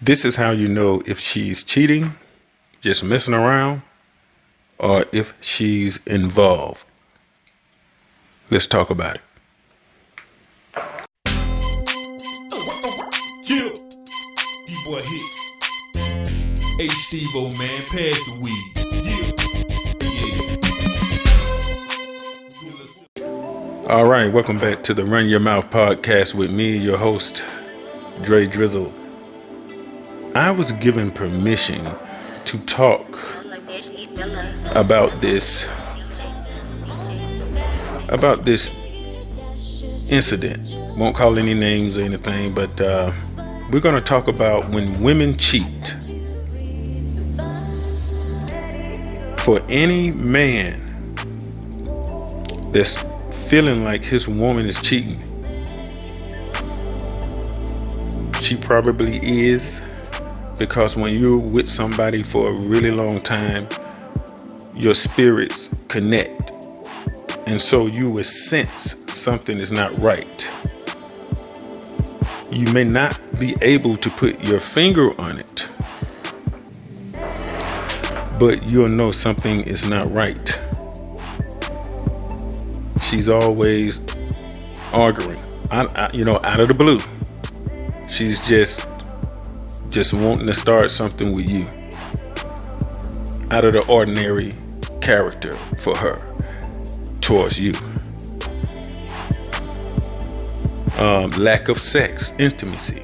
This is how you know if she's cheating, just messing around, or if she's involved. Let's talk about it. Chill. D-boy hits. Hey, Steve-O, man, pass the weed. Yeah. All right, welcome back to the Run Your Mouth podcast with me, your host, Dre Drizzle. I was given permission to talk about this incident. Won't call any names or anything, but we're going to talk about when women cheat. For any man that's feeling like his woman is cheating, she probably is, because when you're with somebody for a really long time, your spirits connect, and so you will sense something is not right. You may not be able to put your finger on it, but you'll know something is not right. She's always arguing, out of the blue. She's just wanting to start something with you, out of the ordinary character for her towards you. Lack of sex, intimacy.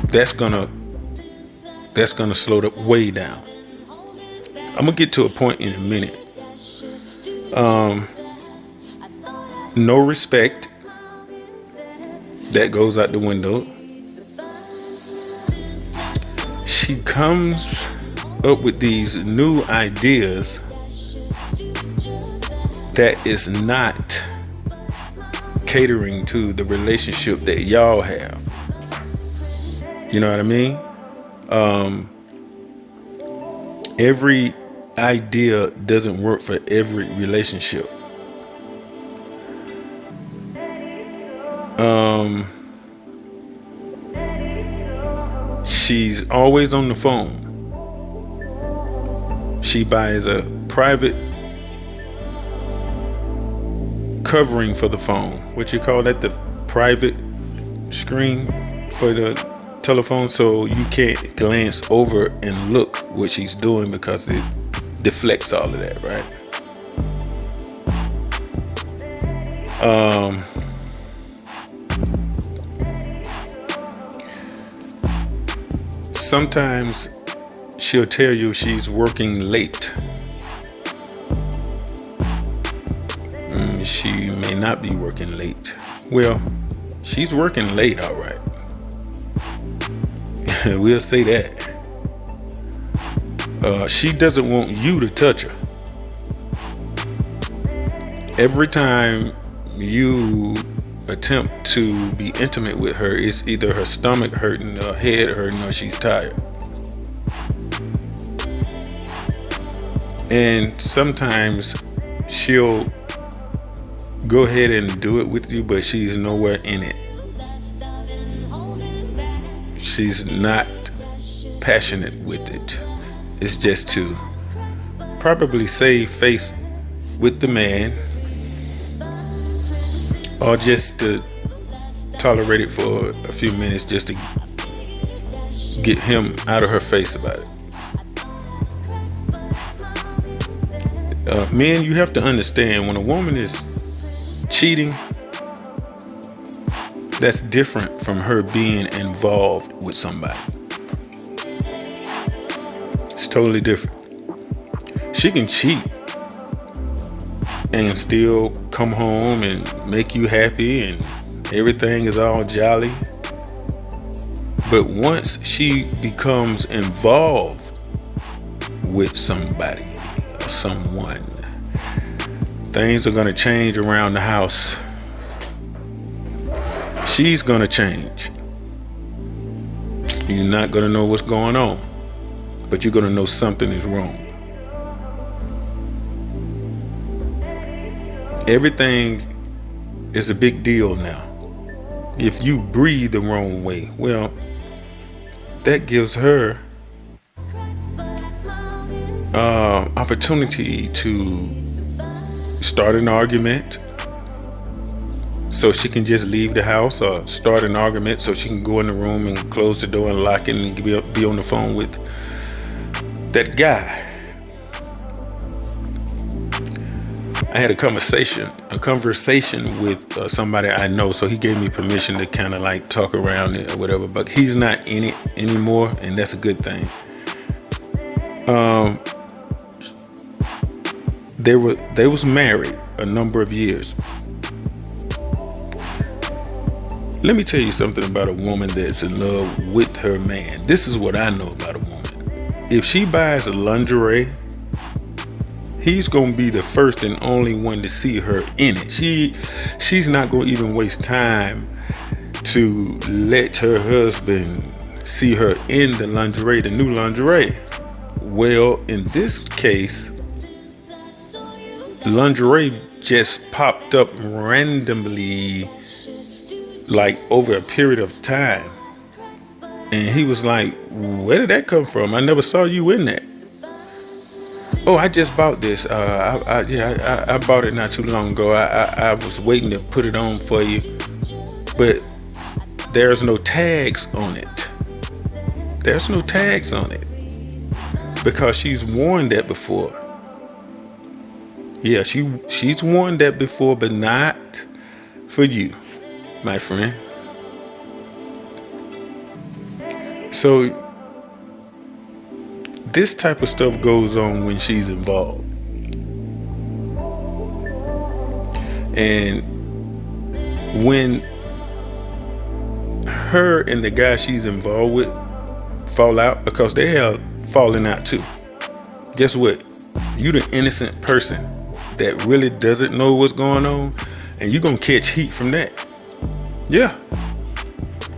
That's gonna slow it way down. I'm gonna get to a point in a minute. No respect. That goes out the window. She comes up with these new ideas that is not catering to the relationship that y'all have. You know what I mean? Every idea doesn't work for every relationship. She's always on the phone. She buys a private covering for the phone. What you call that? The private screen for the telephone, so you can't glance over and look what she's doing because it deflects all of that, right? Sometimes she'll tell you she's working late. She may not be working late. Well, she's working late, all right. We'll say that. She doesn't want you to touch her. Every time you attempt to be intimate with her, it's either her stomach hurting, her head hurting, or she's tired. And sometimes she'll go ahead and do it with you, but she's nowhere in it. She's not passionate with it. It's just to probably save face with the man, or just to tolerate it for a few minutes, just to get him out of her face about it. Men, you have to understand, when a woman is cheating, that's different from her being involved with somebody. It's totally different. She can cheat and still come home and make you happy and everything is all jolly. But once she becomes involved with somebody or someone, things are going to change around the house. She's going to change. You're not going to know what's going on, but you're going to know something is wrong. Everything is a big deal now. If you breathe the wrong way, well, that gives her opportunity to start an argument so she can just leave the house, or start an argument so she can go in the room and close the door and lock it and be on the phone with that guy. I had a conversation with somebody I know, so he gave me permission to kind of like talk around it or whatever, but he's not in it anymore, and that's a good thing. They was married a number of years. Let me tell you something about a woman that's in love with her man. This is what I know about a woman. If she buys a lingerie, he's gonna be the first and only one to see her in it. She's not gonna even waste time to let her husband see her in the lingerie, the new lingerie. Well, in this case, lingerie just popped up randomly, like over a period of time, and he was like, where did that come from? I never saw you in that. Oh, I just bought this. I bought it not too long ago. I was waiting to put it on for you, but there's no tags on it. There's no tags on it because she's worn that before. Yeah, she's worn that before, but not for you, my friend. So this type of stuff goes on when she's involved. And when her and the guy she's involved with fall out, because they have fallen out too, guess what? You the innocent person that really doesn't know what's going on, and you're gonna catch heat from that. Yeah.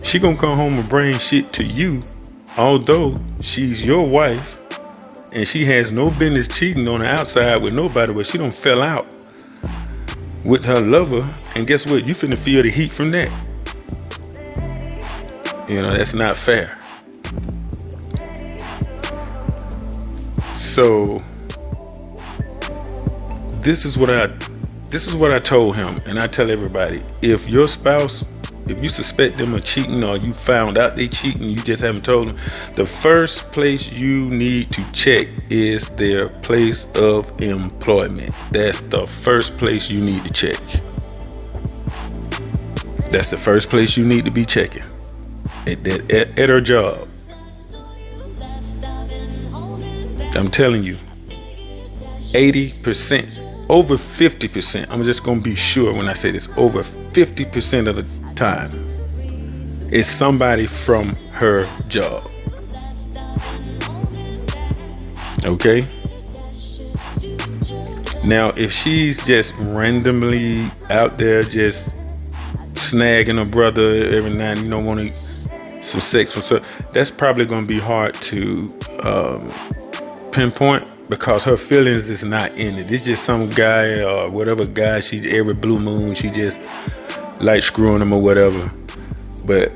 She gonna come home and bring shit to you, although she's your wife and she has no business cheating on the outside with nobody, but she done fell out with her lover, and guess what? You finna feel the heat from that. You know, that's not fair. So this is what I told him, and I tell everybody: if your spouse, if you suspect them of cheating, or you found out they cheating, you just haven't told them, the first place you need to check is their place of employment. That's the first place you need to check. That's the first place you need to be checking. At her job. I'm telling you, 80%, over 50%, I'm just going to be sure when I say this, over 50% of the time, is somebody from her job. Okay? Now, if she's just randomly out there just snagging a brother every night, you don't want some sex from her, that's probably going to be hard to pinpoint, because her feelings is not in it. It's just some guy or whatever guy she, every blue moon, she just like screwing him or whatever. But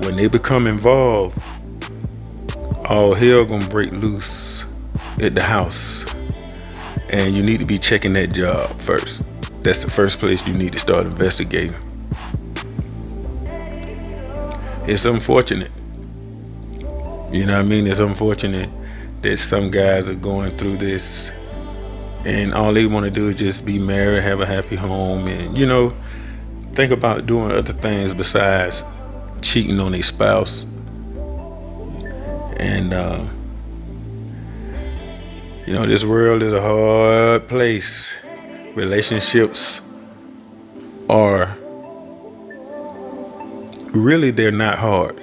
when they become involved, all hell gonna break loose at the house, and you need to be checking that job first. That's the first place you need to start investigating. It's unfortunate, you know what I mean? It's unfortunate that some guys are going through this, and all they want to do is just be married, have a happy home, and, you know, think about doing other things besides cheating on their spouse. And you know, this world is a hard place. Relationships are really, they're not hard.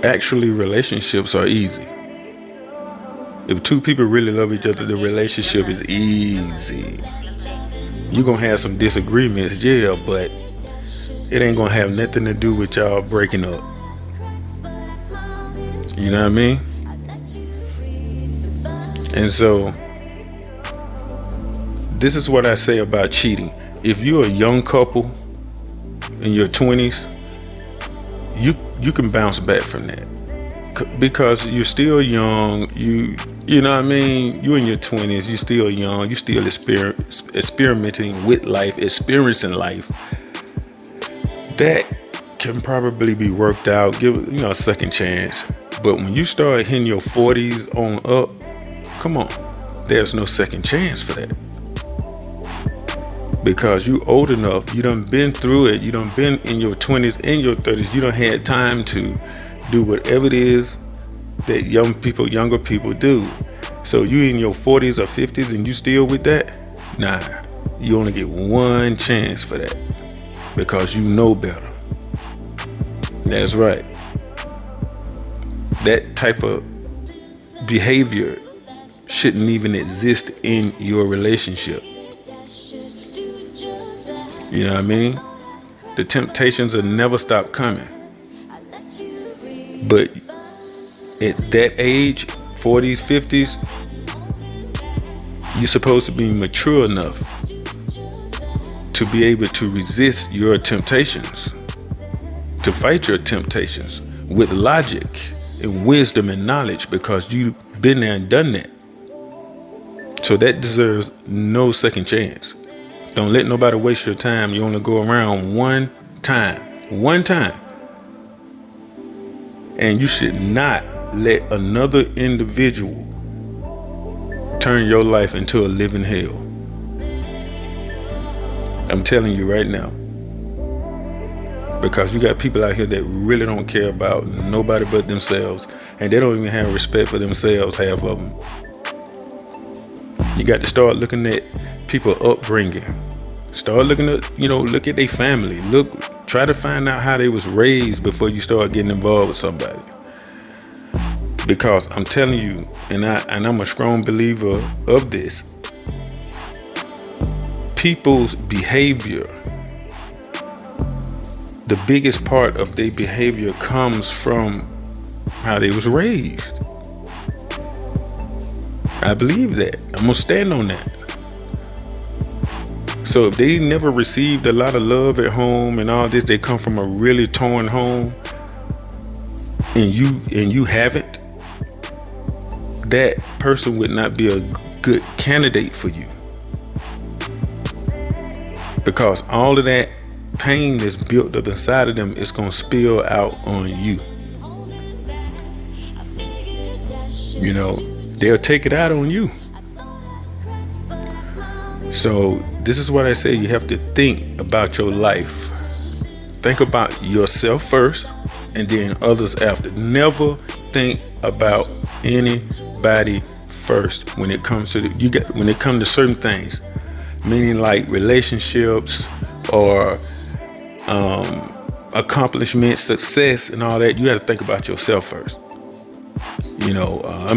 Actually, relationships are easy. If two people really love each other, the relationship is easy. You're gonna have some disagreements, yeah, but it ain't gonna have nothing to do with y'all breaking up. You know what I mean? And so this is what I say about cheating. If you're a young couple in your 20s, you can bounce back from that because you're still young. You know what I mean? You're in your 20s. You're still young. You're still experimenting with life, experiencing life. That can probably be worked out. Give it, a second chance. But when you start hitting your 40s on up, come on, there's no second chance for that. Because you old enough, you done been through it. You done been in your 20s, in your 30s. You done had time to do whatever it is that younger people do. So you in your 40s or 50s and you still with that? Nah, you only get one chance for that because you know better. That's right. That type of behavior shouldn't even exist in your relationship. You know what I mean? The temptations will never stop coming. But at that age, 40s, 50s, you're supposed to be mature enough to be able to resist your temptations, to fight your temptations with logic and wisdom and knowledge because you've been there and done that. So that deserves no second chance. Don't let nobody waste your time. You only go around one time. And you should not let another individual turn your life into a living hell. I'm telling you right now. Because you got people out here that really don't care about nobody but themselves. And they don't even have respect for themselves, half of them. You got to start looking at people upbringing. Start looking at, look at their family. Try to find out how they was raised before you start getting involved with somebody. Because I'm telling you, and I'm a strong believer of this, people's behavior, the biggest part of their behavior comes from how they was raised. I believe that. I'm gonna stand on that. So if they never received a lot of love at home and all this, they come from a really torn home, and you haven't, that person would not be a good candidate for you. Because all of that pain that's built up inside of them is going to spill out on you. They'll take it out on you. So this is what I say, you have to think about your life. Think about yourself first and then others after. Never think about anybody first when it comes to when it comes to certain things, meaning like relationships or accomplishment, success, and all that. You got to think about yourself first.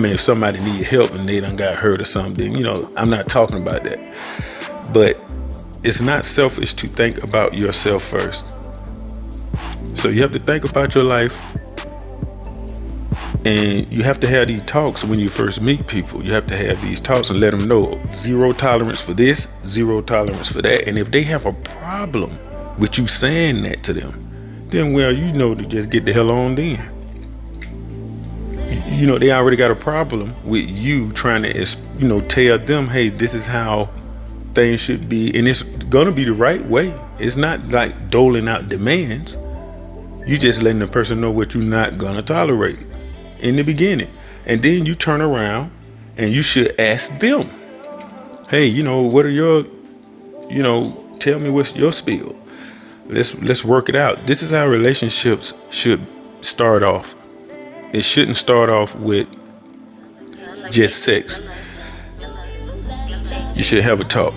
If somebody need help and they done got hurt or something, I'm not talking about that. But it's not selfish to think about yourself first. So you have to think about your life, and you have to have these talks when you first meet people. You have to have these talks and let them know zero tolerance for this, zero tolerance for that. And if they have a problem with you saying that to them, then to just get the hell on then. They already got a problem with you trying to, tell them, hey, this is how things should be, and it's gonna be the right way. It's not like doling out demands. You just letting the person know what you're not gonna tolerate in the beginning, and then you turn around and you should ask them, hey, what are your, tell me what's your spiel. Let's work it out. This is how relationships should start off. It shouldn't start off with just sex. You should have a talk.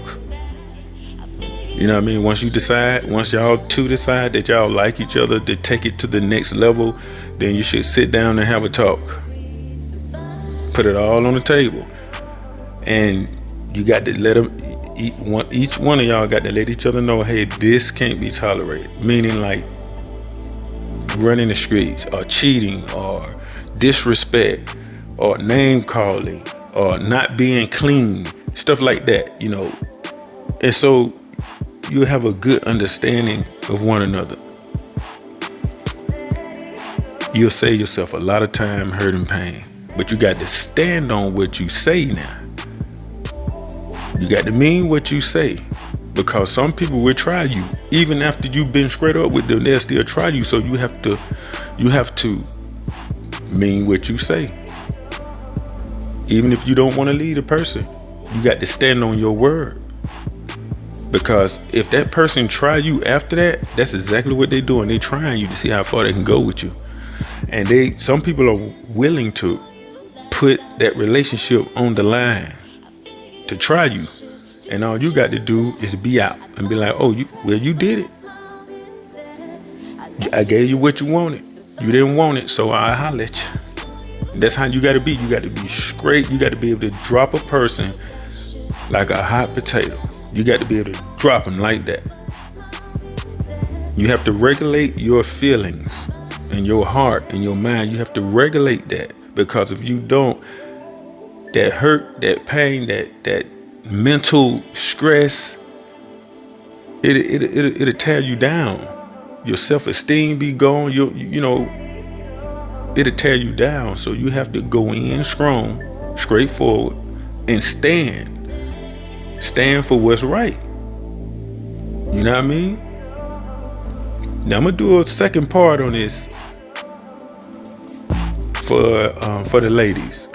You know what I mean? Once y'all two decide that y'all like each other to take it to the next level, then you should sit down and have a talk. Put it all on the table. And you got to let them, each one of y'all got to let each other know, hey, this can't be tolerated. Meaning like running the streets or cheating or disrespect or name calling or not being clean, stuff like that, And so you have a good understanding of one another. you'll save yourself a lot of time, hurt, and pain. But you got to stand on what you say now. You got to mean what you say. Because some people will try you. Even after you've been straight up with them, they'll still try you. So you have to mean what you say. Even if you don't want to leave the person, you got to stand on your word. Because if that person try you after that, that's exactly what they're doing. They're trying you to see how far they can go with you. And some people are willing to put that relationship on the line to try you. And all you got to do is be out and be like, oh, you did it. I gave you what you wanted. You didn't want it, so I holler at you. That's how you got to be. You got to be straight. You got to be able to drop a person like a hot potato. You got to be able to drop them like that. You have to regulate your feelings and your heart and your mind. You have to regulate that, because if you don't, that hurt, that pain, that mental stress, it'll tear you down. Your self-esteem be gone. It'll tear you down. So you have to go in strong, straightforward, and stand for what's right. You know what I mean? Now I'm gonna do a second part on this for the ladies.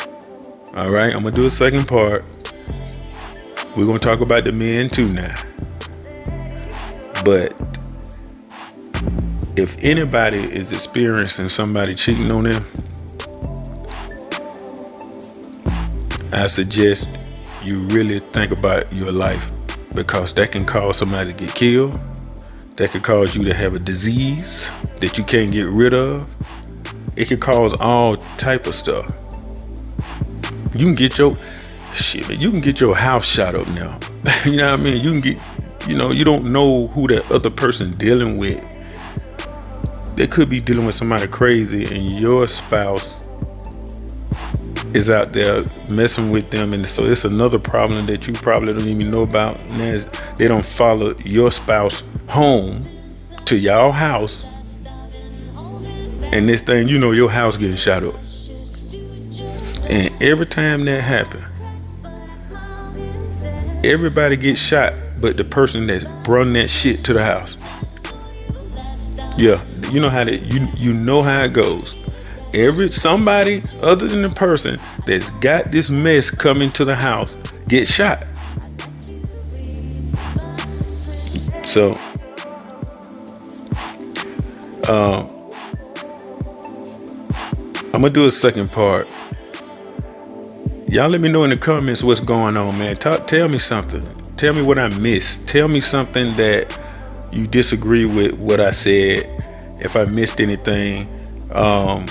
All right, I'm gonna do a second part. We're gonna talk about the men too now. But if anybody is experiencing somebody cheating on them, I suggest you really think about your life, because that can cause somebody to get killed. That could cause you to have a disease that you can't get rid of. It could cause all type of stuff. You can get your house shot up now. You know what I mean? You can get, you don't know who that other person dealing with. They could be dealing with somebody crazy, and your spouse is out there messing with them, and so it's another problem that you probably don't even know about. And they don't follow your spouse home to y'all house, and this thing, your house getting shot up. And every time that happens, everybody gets shot but the person that's brung that shit to the house. Yeah, you know how it goes. Somebody other than the person that's got this mess coming to the house gets shot. So I'm gonna do a second part. Y'all let me know in the comments what's going on, man. Tell me something. Tell me what I missed. Tell me something that you disagree with what I said. If I missed anything,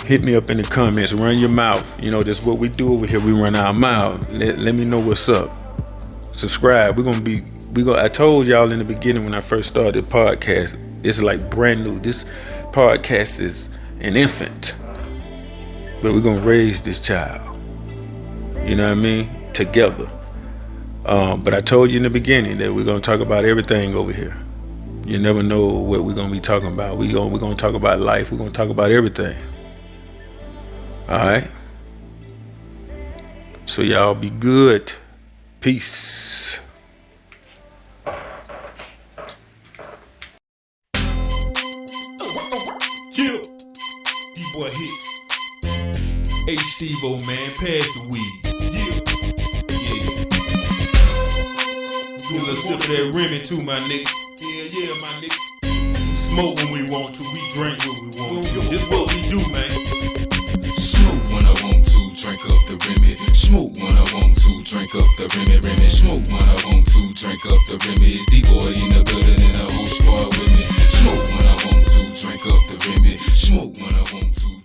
hit me up in the comments. Run your mouth. That's what we do over here. We run our mouth. Let me know what's up. Subscribe. I told y'all in the beginning when I first started the podcast, it's like brand new. This podcast is an infant, but we're gonna raise this child. You know what I mean? Together. But I told you in the beginning that we're gonna talk about everything over here. You never know what we're gonna be talking about. We're gonna talk about life. We're gonna talk about everything. All right. So y'all be good. Peace. Chill. D-boy hits. Hey Steve-O, man, pass the weed. Yeah. Do a little sip of that Remy too, my nigga. Yeah, my nigga. Smoke when we want to, we drink when we want to. This what we do, man. Smoke when I want to, drink up the Remy. Smoke when I want to, drink up the Remy. Smoke when I want to, drink up the Remy. It's D-boy in the building.